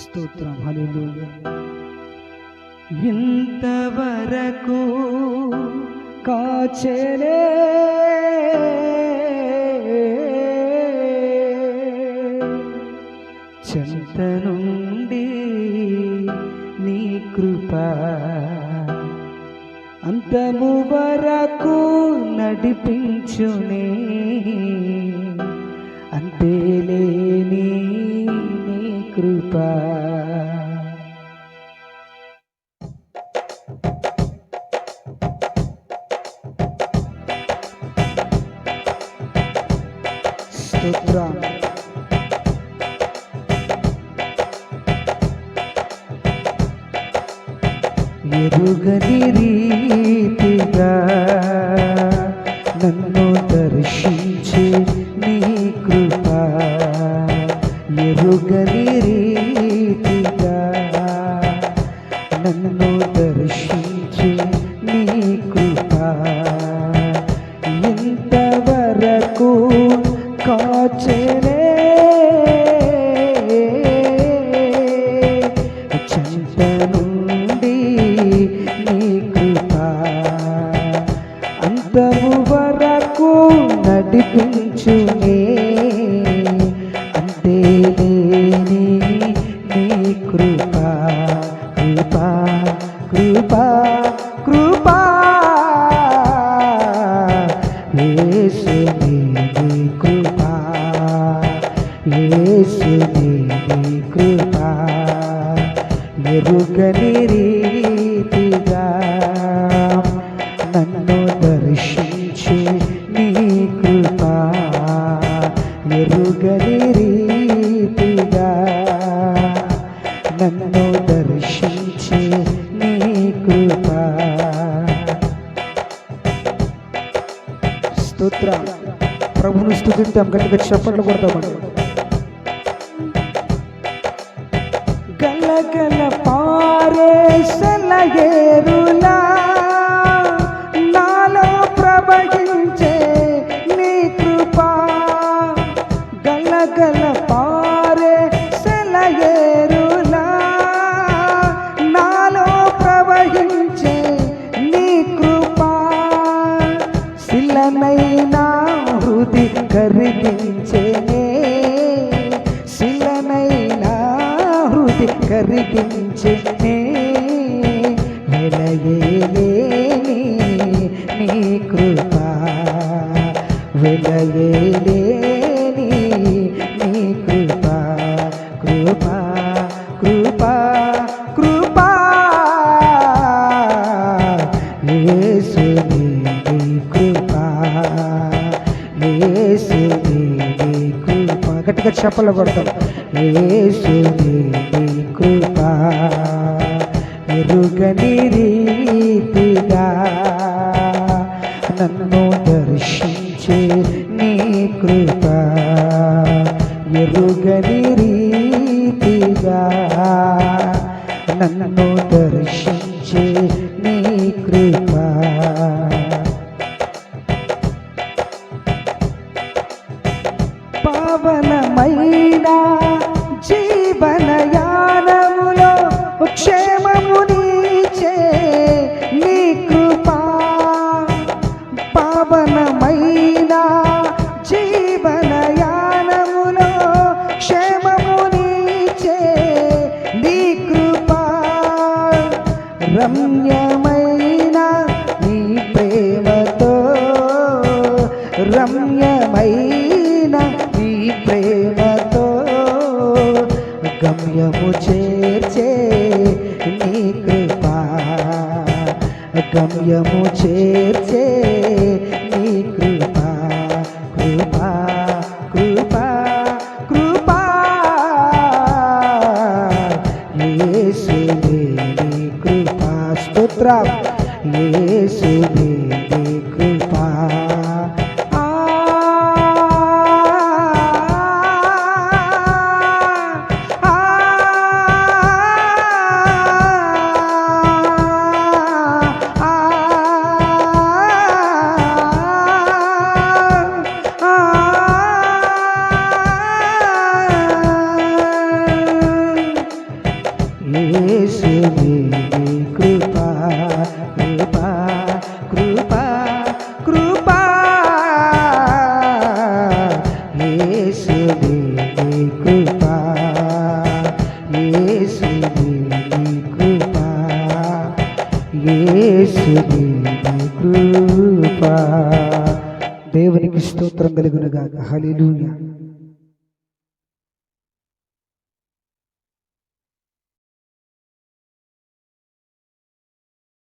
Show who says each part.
Speaker 1: స్తోత్రం. హల్లెలూయా. ఇంతవరకు కాచెలే చెంత నుండి నీ కృప అంతము వరకు నడిపించునే అంతేలేని నీ కృప. స్తోత్రం. ఎరుగని రీతిగా నన్ను దర్శించే నీ కృప, ఎరుగని రీతిగా నన్ను దర్శించే నీ కృప ఇంతవరకు కాచెలే చెంత నుండి నీ కృప అంతము వరకు నడిపించునే అంతేలేని నీ కృప. కృప కృప కృప యేసుని నీ కృప, యేసుని నీ కృప ఎరుగని రీతిగా నన్ను దర్శించే నీ కృప, ఎరుగని రీతిగా నన్ను దర్శించే నీ కృప. స్తోత్రం. ప్రభువును స్తుతిద్దాం, గట్టిగా చప్పట్లు కొడతామండి. గలగల పారే సెలయేరులా నాలో ప్రవహించే నీ కృప, గలగల పారే సెలయేరులా నాలో ప్రవహించే నీ కృప శిలనైనా హృది కరిగించేనే, శిలనైనా హృది కరిగించేనే వెలయేలేని నీ కృప, వెలయేలేని నీ కృప. కృప కృప కృప యేసుని నీ కృప, యేసుని నీ కృప. గట్టిగా చప్పట్లు కొడతాం. యేసుని నీ కృప ఎరుగని రీతిగా నన్ను దర్శించే నీ కృప, ఎరుగని రీతిగా నన్ను దర్శించే నీ కృప. పావనమైన జీవనయానములో క్షేమమునిచ్చే నీ కృప, పావనమైన జీవనయానములో క్షేమమునిచ్చే నీ కృప రమ్యమైన నీ ప్రేమతో, రమ్యమైన నీ ప్రేమతో గమ్యము చేర్చే నీ కృప, గమ్యము చేర్చే నీ కృప. కృప కృప కృప యేసుని నీ కృప. స్తోత్రం. యేసుని నీ కృప. కృపా యేసుని కృపా యేసుని కృపా యేసుని కృపా. దేవునికి స్తోత్రం కలుగునుగాక. హల్లెలూయా.